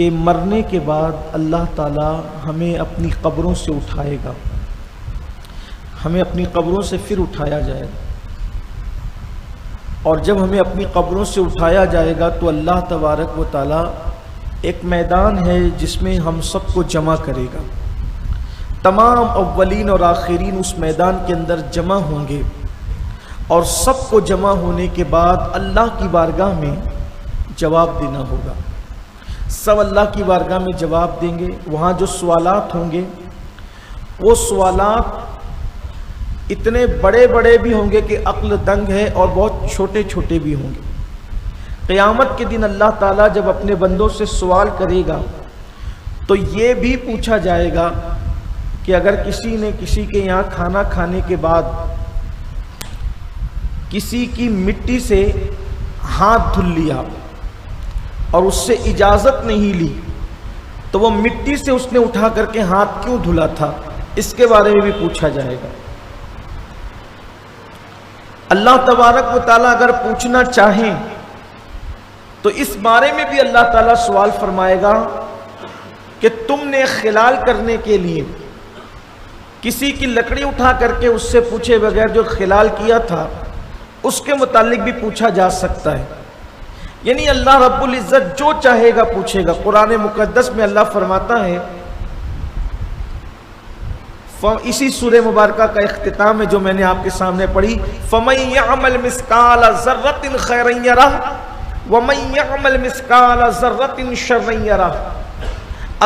کہ مرنے کے بعد اللہ تعالیٰ ہمیں اپنی قبروں سے اٹھائے گا، ہمیں اپنی قبروں سے پھر اٹھایا جائے گا، اور جب ہمیں اپنی قبروں سے اٹھایا جائے گا تو اللہ تبارک و تعالیٰ ایک میدان ہے جس میں ہم سب کو جمع کرے گا۔ تمام اولین اور آخرین اس میدان کے اندر جمع ہوں گے، اور سب کو جمع ہونے کے بعد اللہ کی بارگاہ میں جواب دینا ہوگا۔ سب اللہ کی بارگاہ میں جواب دیں گے۔ وہاں جو سوالات ہوں گے وہ سوالات اتنے بڑے بڑے بھی ہوں گے کہ عقل دنگ ہے، اور بہت چھوٹے چھوٹے بھی ہوں گے۔ قیامت کے دن اللہ تعالیٰ جب اپنے بندوں سے سوال کرے گا تو یہ بھی پوچھا جائے گا کہ اگر کسی نے کسی کے یہاں کھانا کھانے کے بعد کسی کی مٹی سے ہاتھ دھل لیا اور اس سے اجازت نہیں لی تو وہ مٹی سے اس نے اٹھا کر کے ہاتھ کیوں دھلا تھا، اس کے بارے میں بھی پوچھا جائے گا۔ اللہ تبارک و تعالیٰ اگر پوچھنا چاہیں تو اس بارے میں بھی اللہ تعالیٰ سوال فرمائے گا کہ تم نے خلال کرنے کے لیے کسی کی لکڑی اٹھا کر کے اس سے پوچھے بغیر جو خلال کیا تھا اس کے متعلق بھی پوچھا جا سکتا ہے۔ یعنی اللہ رب العزت جو چاہے گا پوچھے گا۔ قرآن مقدس میں اللہ فرماتا ہے، اسی سورہ مبارکہ کا اختتام ہے جو میں نے آپ کے سامنے پڑھی، فَمَن يَعْمَلْ مِثْقَالَ ذَرَّةٍ خَيْرًا يَرَهُ وَمَن يَعْمَلْ مِثْقَالَ ذَرَّةٍ شَرًّا يَرَهُ۔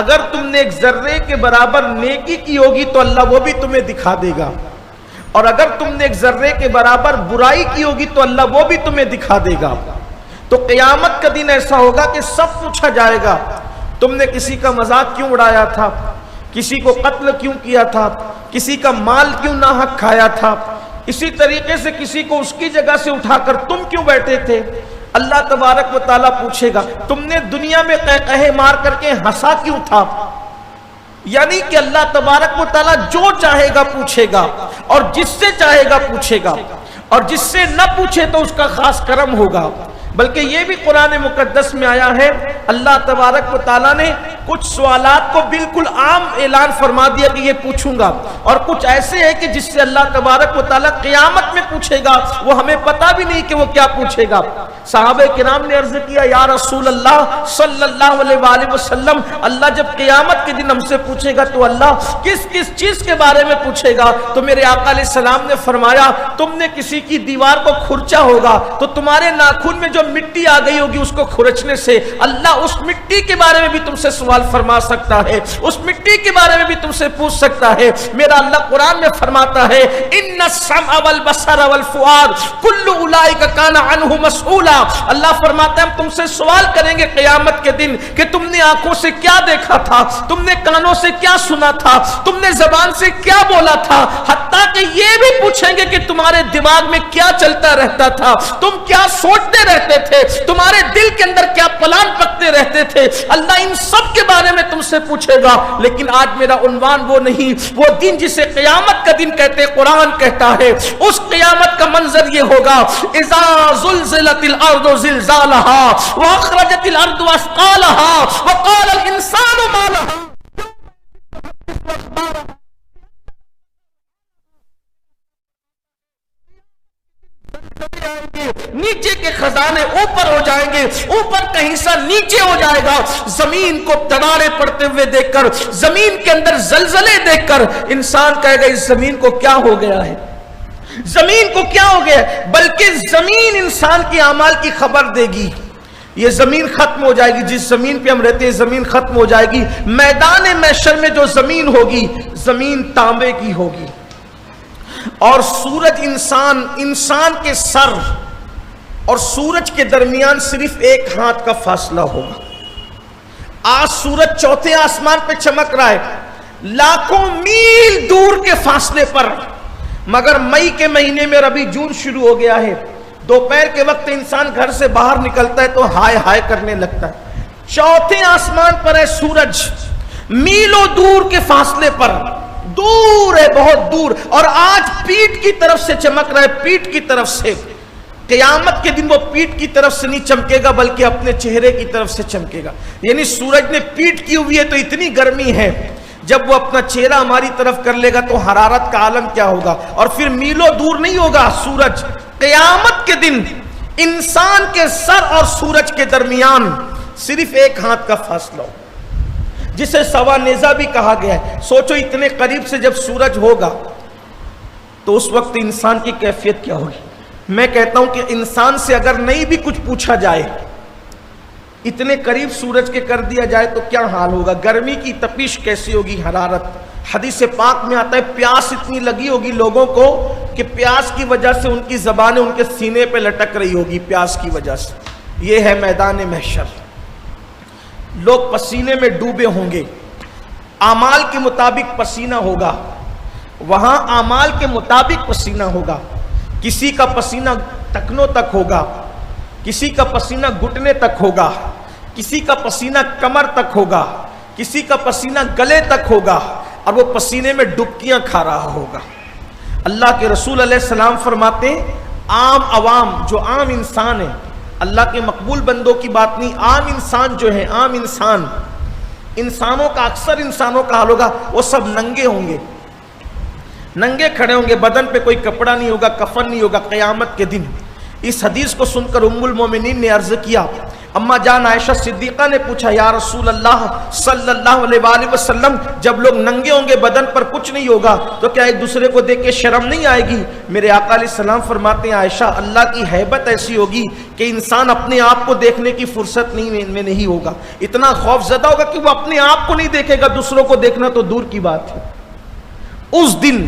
اگر تم نے ایک ذرے کے برابر نیکی کی ہوگی تو اللہ وہ بھی تمہیں دکھا دے گا، اور اگر تم نے ایک ذرے کے برابر برائی کی ہوگی تو اللہ وہ بھی تمہیں دکھا دے گا۔ تو قیامت کا دن ایسا ہوگا کہ سب پوچھا جائے گا، تم نے کسی کا مذاق کیوں اڑایا تھا، کسی کو قتل کیوں کیا تھا، کسی کا مال کیوں ناحق کھایا تھا، اسی طریقے سے کسی کو اس کی جگہ سے اٹھا کر تم کیوں بیٹھے تھے۔ اللہ تبارک و تعالیٰ پوچھے گا تم نے دنیا میں قہقہے مار کر کے ہنسا کیوں تھا۔ یعنی کہ اللہ تبارک و تعالیٰ جو چاہے گا پوچھے گا، اور جس سے چاہے گا پوچھے گا، اور جس سے نہ پوچھے تو اس کا خاص کرم ہوگا۔ بلکہ یہ بھی قرآن مقدس میں آیا ہے، اللہ تبارک و تعالیٰ نے کچھ سوالات کو بالکل عام اعلان فرما دیا کہ یہ پوچھوں گا، اور کچھ ایسے ہیں کہ جس سے اللہ تبارک و تعالیٰ قیامت میں پوچھے گا، وہ ہمیں پتہ بھی نہیں کہ وہ کیا پوچھے گا۔ صحابہ کرام نے عرض کیا، یا رسول اللہ صلی اللہ علیہ وآلہ وسلم، اللہ جب قیامت کے دن ہم سے پوچھے گا تو اللہ کس کس چیز کے بارے میں پوچھے گا؟ تو میرے آقا علیہ السلام نے فرمایا، تم نے کسی کی دیوار کو کھرچا ہوگا تو تمہارے ناخن میں جو مٹی آ گئی ہوگی اس کو کھرچنے سے اللہ اس مٹی کے بارے میں بھی تم سے سوال فرما سکتا ہے، اس مٹی کے بارے میں بھی تم سے پوچھ سکتا ہے۔ میرا اللہ قرآن میں فرماتا ہے، ان السمع والبصر والفؤاد کل اولئک کان عنہ مسئولا۔ اللہ فرماتا ہے ہم تم سے سوال کریں گے قیامت کے دن کہ تم نے آنکھوں سے کیا دیکھا تھا، تم نے کانوں سے کیا سنا تھا، تم نے زبان سے کیا بولا تھا، حتیٰ کہ یہ بھی پوچھیں گے کہ تمہارے دماغ میں کیا چلتا رہتا تھا، تم کیا سوچتے رہتے تھے، تمہارے دل کے اندر کیا پلان پکتے رہتے تھے۔ اللہ ان سب کے بارے میں تم سے پوچھے گا۔ لیکن آج میرا عنوان وہ نہیں، وہ دن جسے قیامت کا دن کہتے قرآن کہتا ہے، اس قیامت کا منظر یہ ہوگا، اذا زلزلت الارض زلزالها واخرجت الارض اثقالها وقال الانسان ما لها۔ نیچے کے خزانے اوپر ہو جائیں گے، اوپر کا حصہ نیچے ہو جائے گا۔ زمین کو تڑاڑے پڑتے ہوئے دیکھ کر، زمین کے اندر زلزلے دیکھ کر انسان کہے گا اس زمین کو کیا ہو گیا ہے، زمین کو کیا ہو گیا ہے۔ بلکہ زمین انسان کی اعمال کی خبر دے گی، یہ زمین ختم ہو جائے گی، جس زمین پہ ہم رہتے ہیں زمین ختم ہو جائے گی۔ میدان محشر میں جو زمین ہوگی، زمین تانبے کی ہوگی، اور سورج انسان کے سر اور سورج کے درمیان صرف ایک ہاتھ کا فاصلہ ہوگا۔ آج سورج چوتھے آسمان پہ چمک رہا ہے، لاکھوں میل دور کے فاصلے پر، مگر مئی کے مہینے میں ابھی جون شروع ہو گیا ہے، دوپہر کے وقت انسان گھر سے باہر نکلتا ہے تو ہائے ہائے کرنے لگتا ہے۔ چوتھے آسمان پر ہے سورج، میلوں دور کے فاصلے پر، دور ہے بہت دور، اور آج پیٹھ کی طرف سے چمک رہا ہے، پیٹھ کی طرف سے۔ قیامت کے دن وہ پیٹ کی طرف سے نہیں چمکے گا بلکہ اپنے چہرے کی طرف سے چمکے گا. یعنی سورج نے پیٹ کی ہوئی ہے تو اتنی گرمی ہے, جب وہ اپنا چہرہ ہماری طرف کر لے گا تو حرارت کا عالم کیا ہوگا. اور پھر میلوں دور نہیں ہوگا سورج. قیامت کے دن انسان کے سر اور سورج کے درمیان صرف ایک ہاتھ کا فاصلہ ہو, جسے سوا نیزہ بھی کہا گیا ہے. سوچو اتنے قریب سے جب سورج ہوگا تو اس وقت انسان کی کیفیت کیا ہوگی. میں کہتا ہوں کہ انسان سے اگر نہیں بھی کچھ پوچھا جائے, اتنے قریب سورج کے کر دیا جائے تو کیا حال ہوگا. گرمی کی تپش کیسی ہوگی, حرارت. حدیث پاک میں آتا ہے پیاس اتنی لگی ہوگی لوگوں کو کہ پیاس کی وجہ سے ان کی زبانیں ان کے سینے پہ لٹک رہی ہوگی, پیاس کی وجہ سے. یہ ہے میدان محشر. لوگ پسینے میں ڈوبے ہوں گے, اعمال کے مطابق پسینہ ہوگا, وہاں اعمال کے مطابق پسینہ ہوگا. کسی کا پسینہ ٹکنوں تک ہوگا, کسی کا پسینہ گھٹنے تک ہوگا, کسی کا پسینہ کمر تک ہوگا, کسی کا پسینہ گلے تک ہوگا, اور وہ پسینے میں ڈبکیاں کھا رہا ہوگا. اللہ کے رسول علیہ السلام فرماتے ہیں عام عوام جو عام انسان ہے, اللہ کے مقبول بندوں کی بات نہیں, عام انسان جو ہے, عام انسان, انسانوں کا اکثر انسانوں کا حال ہوگا وہ سب ننگے ہوں گے, ننگے کھڑے ہوں گے, بدن پہ کوئی کپڑا نہیں ہوگا, کفن نہیں ہوگا قیامت کے دن. اس حدیث کو سن کر ام المومنین نے عرض کیا, اما جان عائشہ صدیقہ نے پوچھا یا رسول اللہ صلی اللہ علیہ وآلہ وسلم, جب لوگ ننگے ہوں گے بدن پر کچھ نہیں ہوگا تو کیا ایک دوسرے کو دیکھ کے شرم نہیں آئے گی. میرے آقا علیہ السلام فرماتے ہیں عائشہ اللہ کی ہیبت ایسی ہوگی کہ انسان اپنے آپ کو دیکھنے کی فرصت نہیں ہوگا, اتنا خوف زدہ ہوگا کہ وہ اپنے آپ کو نہیں دیکھے گا, دوسروں کو دیکھنا تو دور کی بات ہے. اس دن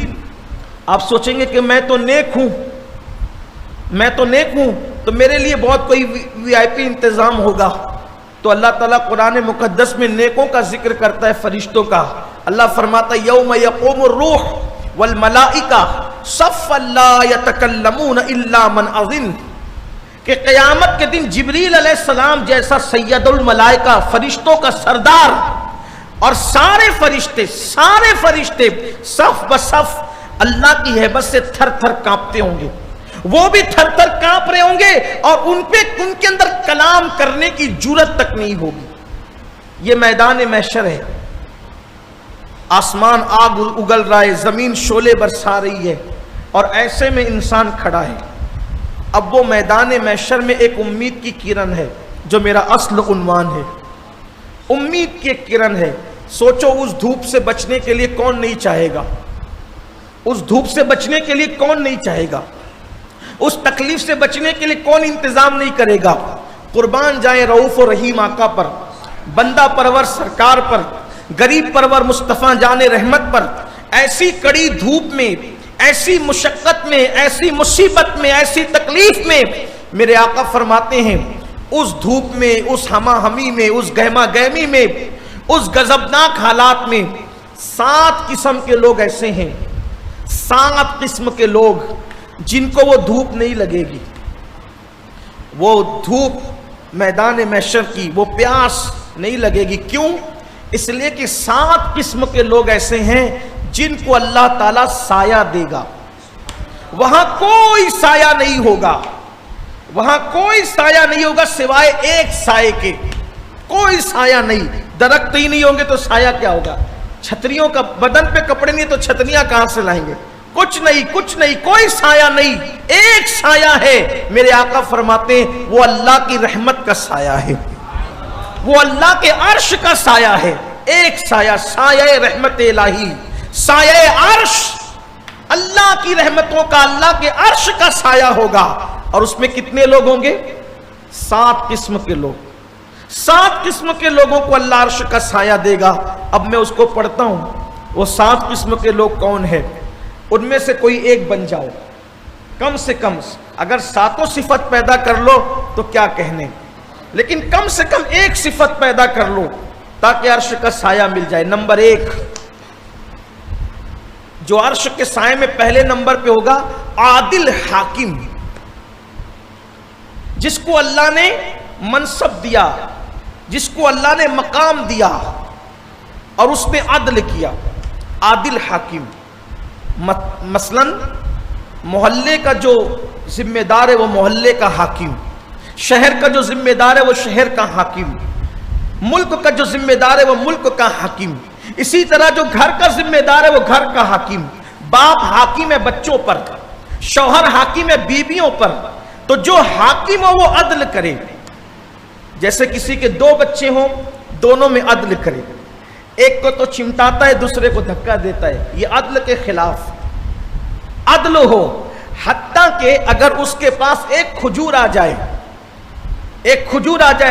آپ سوچیں گے کہ میں تو نیک ہوں, میں تو نیک ہوں تو میرے لیے بہت کوئی وی آئی پی انتظام ہوگا. تو اللہ تعالیٰ قرآن مقدس میں نیکوں کا ذکر کرتا ہے, فرشتوں کا. اللہ فرماتا ہے یوم یقوم الروح والملائکہ صفا لا یتکلمون الا من اذن, کہ قیامت کے دن جبریل علیہ السلام جیسا سید الملائکہ, فرشتوں کا سردار, اور سارے فرشتے صف بصف اللہ کی ہیبت سے تھر تھر کانپتے ہوں گے. وہ بھی تھر تھر کانپ رہے ہوں گے اور ان کے اندر کلام کرنے کی جرات تک نہیں ہوگی. یہ میدان محشر ہے. آسمان آگ اگل رہا ہے, زمین شعلے برسا رہی ہے, اور ایسے میں انسان کھڑا ہے. اب وہ میدان محشر میں ایک امید کی کرن ہے جو میرا اصل عنوان ہے. امید کی ایک کرن ہے. سوچو اس دھوپ سے بچنے کے لیے کون نہیں چاہے گا, اس دھوپ سے بچنے کے لیے کون نہیں چاہے گا, اس تکلیف سے بچنے کے لیے کون انتظام نہیں کرے گا. قربان جائیں رؤوف و رحیم آقا پر, بندہ پرور سرکار پر, غریب پرور مصطفیٰ جان رحمت پر. ایسی کڑی دھوپ میں, ایسی مشقت میں, ایسی مصیبت میں, ایسی تکلیف میں میرے آقا فرماتے ہیں اس دھوپ میں, اس ہما ہمی میں, اس گہما گہمی میں, اس غضبناک حالات میں 7 قسم کے لوگ ایسے ہیں, 7 قسم کے لوگ جن کو وہ دھوپ نہیں لگے گی. وہ دھوپ میدان محشر کی وہ پیاس نہیں لگے گی. کیوں؟ اس لیے کہ 7 قسم کے لوگ ایسے ہیں جن کو اللہ تعالیٰ سایہ دے گا. وہاں کوئی سایہ نہیں ہوگا, وہاں کوئی سایہ نہیں ہوگا سوائے ایک سائے کے. کوئی سایہ نہیں, درخت ہی نہیں ہوں گے تو سایہ کیا ہوگا. چھتریوں کا بدن پہ کپڑے نہیں تو چھتریاں کہاں سے لائیں گے. کچھ نہیں, کوئی سایہ نہیں. ایک سایہ ہے. میرے آقا فرماتے ہیں وہ اللہ کی رحمت کا سایہ ہے, وہ اللہ کے عرش کا سایہ ہے. ایک سایہ, سایہ رحمت الہی, سایہ عرش, اللہ کی رحمتوں کا, اللہ کے عرش کا سایہ ہوگا. اور اس میں کتنے لوگ ہوں گے؟ 7 قسم کے لوگ. 7 قسم کے لوگوں کو اللہ عرش کا سایہ دے گا. اب میں اس کو پڑھتا ہوں. وہ 7 قسم کے لوگ کون ہیں؟ ان میں سے کوئی ایک بن جاؤ, کم سے کم. اگر 7 صفت پیدا کر لو تو کیا کہنے, لیکن کم سے کم ایک صفت پیدا کر لو تاکہ عرش کا سایہ مل جائے. نمبر 1 جو عرش کے سائے میں پہلے نمبر پہ ہوگا, عادل حاکم, جس کو اللہ نے منصب دیا, جس کو اللہ نے مقام دیا اور اس نے عدل کیا. عادل حاکم. مثلا محلے کا جو ذمہ دار ہے وہ محلے کا حاکم، شہر کا جو ذمہ دار ہے وہ شہر کا حاکم، ملک کا جو ذمہ دار ہے وہ ملک کا حاکم، اسی طرح جو گھر کا ذمہ دار ہے وہ گھر کا حاکم۔ باپ حاکم ہے بچوں پر، شوہر حاکم ہے بیویوں پر، تو جو حاکم ہو وہ عدل کرے۔ جیسے کسی کے 2 بچے ہوں، دونوں میں عدل کرے، ایک کو تو چمٹاتا ہے دوسرے کو دھکا دیتا ہے، یہ عدل کے خلاف عدل ہو۔ حتیٰ کہ اگر اس کے پاس ایک کھجور آ جائے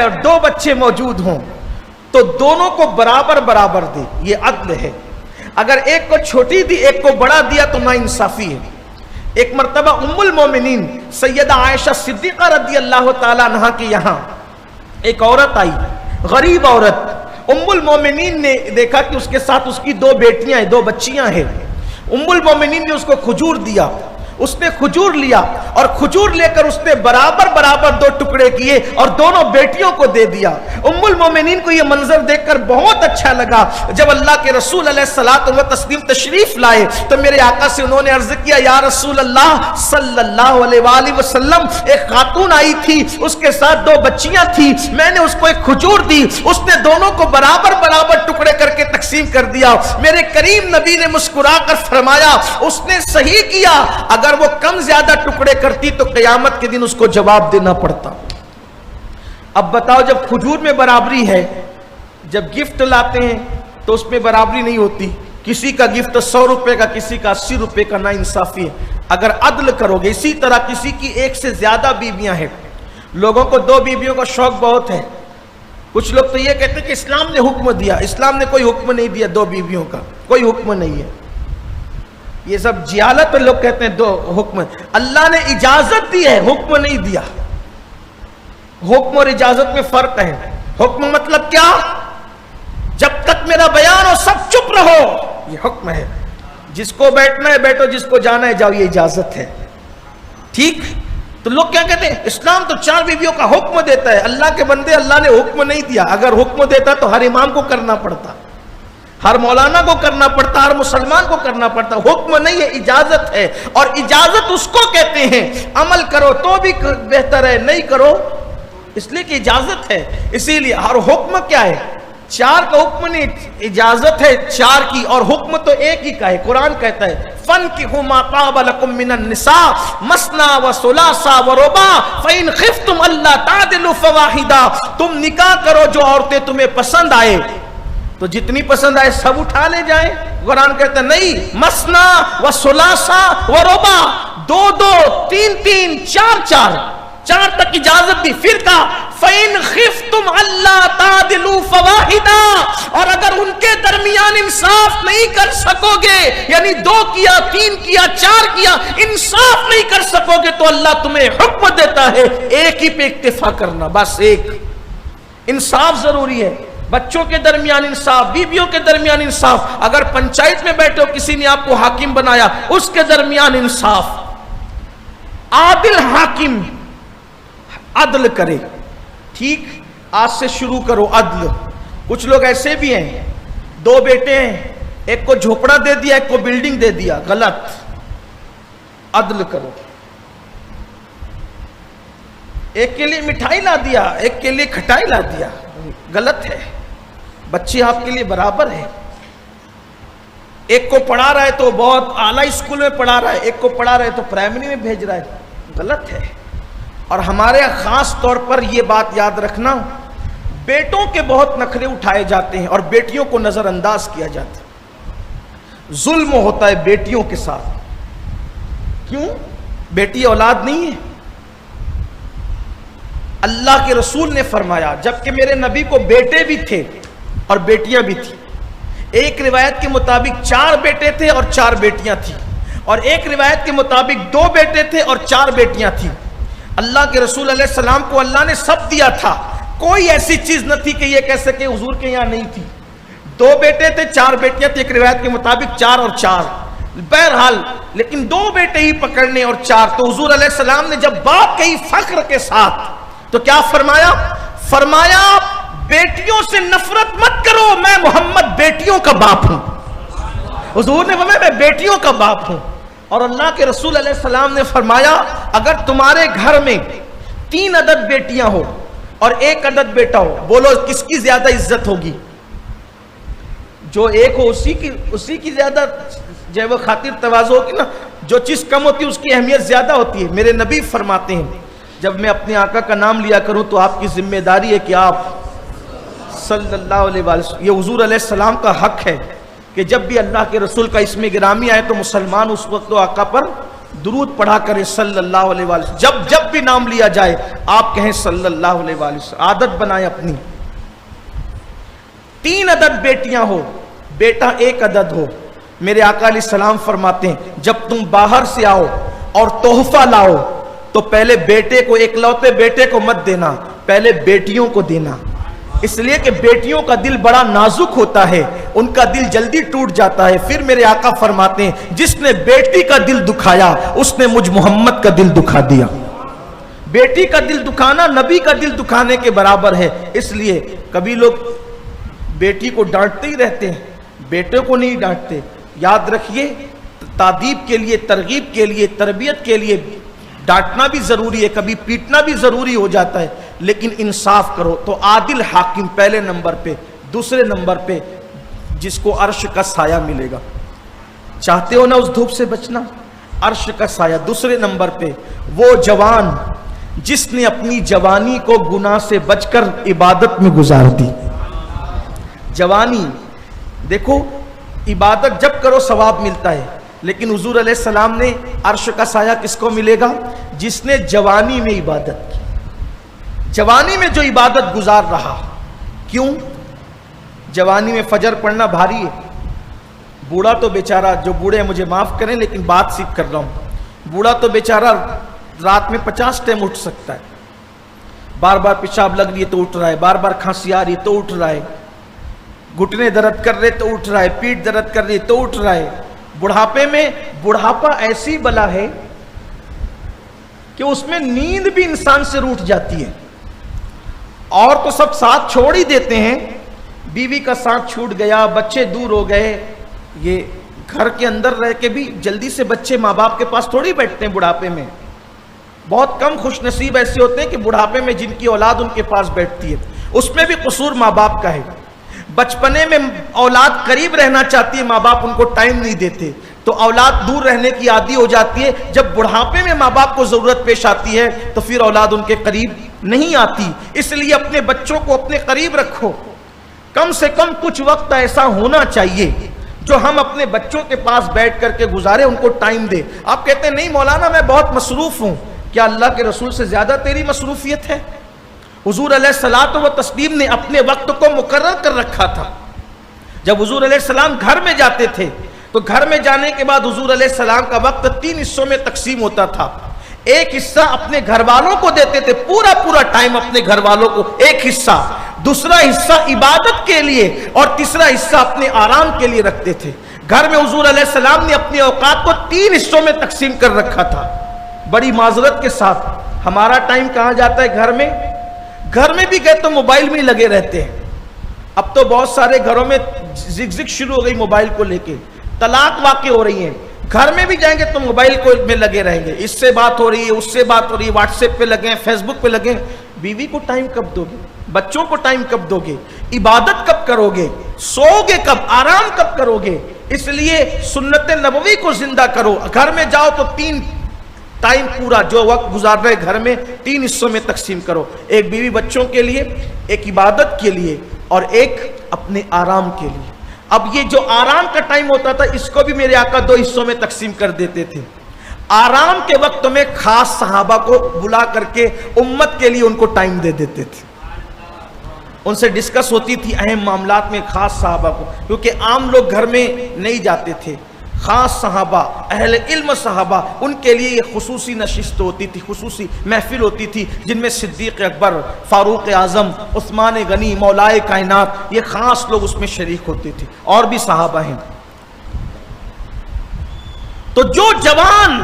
اور 2 بچے موجود ہوں تو دونوں کو برابر برابر دے، یہ عدل ہے۔ اگر ایک کو چھوٹی دی ایک کو بڑا دیا تو ناانصافی ہے۔ ایک مرتبہ ام المومنین سیدہ عائشہ صدیقہ رضی اللہ تعالیٰ عنہا کے یہاں ایک عورت آئی، غریب عورت۔ ام المومنین نے دیکھا کہ اس کے ساتھ اس کی 2 بیٹیاں ہیں، 2 بچیاں ہیں۔ ام المومنین نے اس کو کھجور دیا، اس نے کھجور لیا اور کھجور لے کر اس نے برابر برابر 2 ٹکڑے کیے اور دونوں بیٹیوں کو دے دیا۔ ام المومنین کو یہ منظر دیکھ کر بہت اچھا لگا۔ جب اللہ کے رسول علیہ الصلوۃ والتسلیم تشریف لائے تو میرے آقا سے انہوں نے عرض کیا، یا رسول اللہ صلی اللہ علیہ وآلہ وسلم، ایک خاتون آئی تھی، اس کے ساتھ 2 بچیاں تھی، میں نے اس کو ایک کھجور دی، اس نے دونوں کو برابر برابر ٹکڑے کر کے تقسیم کر دیا۔ میرے کریم نبی نے مسکرا کر فرمایا، اس نے صحیح کیا، اگر وہ کم زیادہ ٹکڑے کرتی تو قیامت کے دن اس کو جواب دینا پڑتا۔ اب بتاؤ، جب کھجور میں برابری ہے، جب گفٹ لاتے ہیں تو اس میں برابری نہیں ہوتی، کسی کا گفٹ 100 روپے کا، کسی کا 80 روپے کا، ناانصافی ہے۔ اگر عدل کرو گے، اسی طرح کسی کی 1 سے زیادہ بیویاں ہیں، لوگوں کو 2 بیویوں کا شوق بہت ہے، کچھ لوگ تو یہ کہتے ہیں کہ اسلام نے حکم دیا، اسلام نے کوئی حکم نہیں دیا 2 بیویوں کا، کوئی حکم نہیں ہے، یہ سب جہالت پہ لوگ کہتے ہیں 2 حکم، اللہ نے اجازت دی ہے، حکم نہیں دیا۔ حکم اور اجازت میں فرق ہے۔ حکم مطلب کیا؟ جب تک میرا بیان ہو سب چپ رہو، یہ حکم ہے۔ جس کو بیٹھنا ہے بیٹھو، جس کو جانا ہے جاؤ، یہ اجازت ہے۔ ٹھیک؟ تو لوگ کیا کہتے ہیں، اسلام تو 4 بیویوں کا حکم دیتا ہے۔ اللہ کے بندے، اللہ نے حکم نہیں دیا۔ اگر حکم دیتا تو ہر امام کو کرنا پڑتا، ہر مولانا کو کرنا پڑتا، ہر مسلمان کو کرنا پڑتا۔ حکم نہیں ہے، اجازت ہے، اور اجازت اس کو کہتے ہیں عمل کرو تو بھی بہتر ہے، نہیں کرو اس لیے کہ اجازت ہے۔ اسی لیے ہر حکم کیا ہے، 4 کا حکم نہیں، اجازت ہے 4 کی، اور حکم تو ایک ہی کا ہے۔ قرآن کہتا ہے فَانْكِحُوا مَا طَابَ لَكُم مِّنَ النِّسَاءِ مَثْنَىٰ وَثُلَاثَ وَرُبَاعَ فَإِنْ خِفْتُمْ أَلَّا تَعْدِلُوا فَوَاحِدًا، تم نکاح کرو جو عورتیں تمہیں پسند آئے، تو جتنی پسند آئے سب اٹھا لے جائیں۔ قرآن کہتا ہے نہیں، مثنا و ثلاثہ و رباع، 2 3 4 تک اجازت دی۔ پھر کہا فَإِنْ خِفْتُمْ أَلَّا تَعْدِلُوا فَوَاحِدًا، اور اگر ان کے درمیان انصاف نہیں کر سکو گے، یعنی 2 کیا 3 کیا 4 کیا، انصاف نہیں کر سکو گے تو اللہ تمہیں حکم دیتا ہے ایک ہی پہ اکتفا کرنا، بس ایک۔ انصاف ضروری ہے، بچوں کے درمیان انصاف، بیویوں کے درمیان انصاف، اگر پنچایت میں بیٹھے ہو کسی نے آپ کو حاکم بنایا اس کے درمیان انصاف۔ عادل حاکم عدل کرے۔ ٹھیک، آج سے شروع کرو عدل۔ کچھ لوگ ایسے بھی ہیں، 2 بیٹے ہیں، ایک کو جھوپڑا دے دیا ایک کو بلڈنگ دے دیا، غلط۔ عدل کرو۔ ایک کے لیے مٹھائی لا دیا ایک کے لیے کھٹائی لا دیا، غلط ہے۔ بچے آپ کے لیے برابر ہیں۔ ایک کو پڑھا رہا ہے تو بہت اعلیٰ اسکول میں پڑھا رہا ہے، ایک کو پڑھا رہا ہے تو پرائمری میں بھیج رہا ہے، غلط ہے۔ اور ہمارے خاص طور پر یہ بات یاد رکھنا، بیٹوں کے بہت نخرے اٹھائے جاتے ہیں اور بیٹیوں کو نظر انداز کیا جاتا ہے۔ ظلم ہوتا ہے بیٹیوں کے ساتھ۔ کیوں؟ بیٹی اولاد نہیں ہے۔ اللہ کے رسول نے فرمایا، جبکہ میرے نبی کو بیٹے بھی تھے اور بیٹیاں بھی تھیں۔ ایک روایت کے مطابق 4 بیٹے تھے اور 4 بیٹیاں تھیں، اور ایک روایت کے مطابق 2 بیٹے تھے اور 4 بیٹیاں تھیں۔ اللہ کے رسول علیہ السلام کو اللہ نے سب دیا تھا، کوئی ایسی چیز نہ تھی کہ یہ کہہ سکے حضور کے یہاں نہیں تھی۔ 2 بیٹے تھے 4 بیٹیاں تھیں، ایک روایت کے مطابق 4 اور 4، بہرحال لیکن 2 بیٹے ہی پکڑنے اور 4۔ تو حضور علیہ السلام نے جب بات کہی فخر کے ساتھ تو کیا فرمایا؟ فرمایا بیٹیوں سے نفرت مت کرو، میں محمد بیٹیوں کا باپ ہوں۔ حضور نے فرمایا میں بیٹیوں کا باپ ہوں۔ اور اللہ کے رسول علیہ السلام نے فرمایا اگر تمہارے گھر میں 3 عدد بیٹیاں ہو اور 1 عدد بیٹا ہو، بولو کس کی زیادہ عزت ہوگی؟ جو ایک ہو اسی کی زیادہ جو ہے وہ خاطر تواضع ہوگی نا. جو چیز کم ہوتی ہے اس کی اہمیت زیادہ ہوتی ہے. میرے نبی فرماتے ہیں جب میں اپنے آقا کا نام لیا کروں تو آپ کی ذمہ داری ہے کہ آپ صلی اللہ علیہ وسلم، یہ حضور علیہ السلام کا حق ہے کہ جب بھی اللہ کے رسول کا اسم گرامی آئے تو مسلمان اس وقت تو آقا پر درود پڑھا کرے صلی اللہ علیہ وسلم. جب بھی نام لیا جائے آپ کہیں صلی اللہ علیہ وسلم. عادت بنائیں اپنی. 3 عدد بیٹیاں ہو، بیٹا 1 عدد ہو. میرے آقا علیہ السلام فرماتے ہیں جب تم باہر سے آؤ اور تحفہ لاؤ تو پہلے بیٹے کو، اکلوتے بیٹے کو مت دینا، پہلے بیٹیوں کو دینا. اس لیے کہ بیٹیوں کا دل بڑا نازک ہوتا ہے، ان کا دل جلدی ٹوٹ جاتا ہے. پھر میرے آقا فرماتے ہیں جس نے بیٹی کا دل دکھایا اس نے مجھ محمد کا دل دکھا دیا. بیٹی کا دل دکھانا نبی کا دل دکھانے کے برابر ہے. اس لیے کبھی لوگ بیٹی کو ڈانٹتے ہی رہتے ہیں، بیٹے کو نہیں ڈانٹتے. یاد رکھیے تادیب کے لیے، ترغیب کے لیے، تربیت کے لیے ڈانٹنا بھی ضروری ہے، کبھی پیٹنا بھی ضروری ہو جاتا ہے، لیکن انصاف کرو. تو عادل حاکم پہلے نمبر پہ. دوسرے نمبر پہ جس کو عرش کا سایہ ملے گا. چاہتے ہو نا اس دھوپ سے بچنا؟ عرش کا سایہ. دوسرے نمبر پہ وہ جوان جس نے اپنی جوانی کو گناہ سے بچ کر عبادت میں گزار دی. جوانی دیکھو، عبادت جب کرو ثواب ملتا ہے، لیکن حضور علیہ السلام نے عرش کا سایہ کس کو ملے گا؟ جس نے جوانی میں عبادت کی، جوانی میں جو عبادت گزار رہا. کیوں؟ جوانی میں فجر پڑھنا بھاری ہے. بوڑھا تو بیچارہ، جو بوڑھے ہیں مجھے معاف کریں لیکن بات سیکھ کر رہا ہوں، بوڑھا تو بیچارہ رات میں 50 ٹائم اٹھ سکتا ہے. بار بار پیشاب لگ رہی ہے تو اٹھ رہا ہے، بار بار کھانسی آ رہی ہے تو اٹھ رہا ہے، گھٹنے درد کر رہے تو اٹھ رہا ہے، پیٹھ درد کر رہی ہے تو اٹھ رہا ہے. بڑھاپے میں، بڑھاپا ایسی بلا ہے کہ اس میں نیند بھی انسان سے روٹ جاتی ہے. اور تو سب ساتھ چھوڑ ہی دیتے ہیں، بیوی کا ساتھ چھوٹ گیا، بچے دور ہو گئے. یہ گھر کے اندر رہ کے بھی جلدی سے بچے ماں باپ کے پاس تھوڑی بیٹھتے ہیں بڑھاپے میں. بہت کم خوش نصیب ایسے ہوتے ہیں کہ بڑھاپے میں جن کی اولاد ان کے پاس بیٹھتی ہے. اس میں بھی قصور ماں باپ کا ہے. بچپنے میں اولاد قریب رہنا چاہتی ہے، ماں باپ ان کو ٹائم نہیں دیتے تو اولاد دور رہنے کی عادی ہو جاتی ہے. جب بڑھاپے میں ماں باپ کو ضرورت پیش آتی ہے تو پھر اولاد ان کے قریب نہیں آتی. اس لیے اپنے بچوں کو اپنے قریب رکھو. کم سے کم کچھ وقت ایسا ہونا چاہیے جو ہم اپنے بچوں کے پاس بیٹھ کر کے گزارے، ان کو ٹائم دے. آپ کہتے ہیں نہیں مولانا میں بہت مصروف ہوں. کیا اللہ کے رسول سے زیادہ تیری مصروفیت ہے؟ حضور علیہ الصلوۃ والتسلیم نے اپنے وقت کو مقرر کر رکھا تھا. جب حضور علیہ السلام گھر میں جاتے تھے تو گھر میں جانے کے بعد حضور علیہ السلام کا وقت 3 حصوں میں تقسیم ہوتا تھا. ایک حصہ اپنے گھر والوں کو دیتے تھے، پورا ٹائم اپنے گھر والوں کو ایک حصہ، دوسرا حصہ عبادت کے لیے، اور تیسرا حصہ اپنے آرام کے لیے رکھتے تھے. گھر میں حضور علیہ السلام نے اپنے اوقات کو 3 حصوں میں تقسیم کر رکھا تھا. بڑی معذرت کے ساتھ ہمارا ٹائم کہاں جاتا ہے گھر میں؟ گھر میں بھی گئے تو موبائل میں ہی لگے رہتے ہیں. اب تو بہت سارے گھروں میں زگ شروع ہو گئی موبائل کو لے کے، طلاق واقع ہو رہی ہیں. گھر میں بھی جائیں گے تو موبائل کو میں لگے رہیں گے، اس سے بات ہو رہی ہے، اس سے بات ہو رہی ہے، واٹس ایپ پہ لگے ہیں، فیس بک پہ لگے ہیں. بیوی کو ٹائم کب دو گے؟ بچوں کو ٹائم کب دو گے؟ عبادت کب کرو گے؟ سو گے کب؟ آرام کب کرو گے؟ اس لیے سنت نبوی کو زندہ کرو. گھر میں جاؤ تو 3 ٹائم پورا جو وقت گزار رہے گھر میں 3 حصوں میں تقسیم کرو. ایک بیوی بچوں کے لیے، ایک عبادت کے لیے، اور ایک اپنے آرام کے لیے. اب یہ جو آرام کا ٹائم ہوتا تھا اس کو بھی میرے آقا 2 حصوں میں تقسیم کر دیتے تھے. آرام کے وقت میں خاص صحابہ کو بلا کر کے امت کے لیے ان کو ٹائم دے دیتے تھے. ان سے ڈسکس ہوتی تھی اہم معاملات میں خاص صحابہ کو، کیونکہ عام لوگ گھر میں نہیں جاتے تھے. خاص صحابہ، اہل علم صحابہ، ان کے لیے یہ خصوصی نشست ہوتی تھی، خصوصی محفل ہوتی تھی، جن میں صدیق اکبر، فاروق اعظم، عثمان غنی، مولائے کائنات، یہ خاص لوگ اس میں شریک ہوتے تھے. اور بھی صحابہ ہیں. تو جو جوان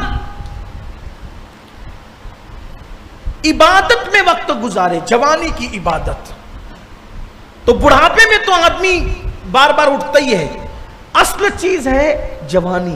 عبادت میں وقت گزارے، جوانی کی عبادت، تو بڑھاپے میں تو آدمی بار بار اٹھتا ہی ہے. اصل چیز ہے جوانی.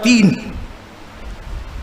3,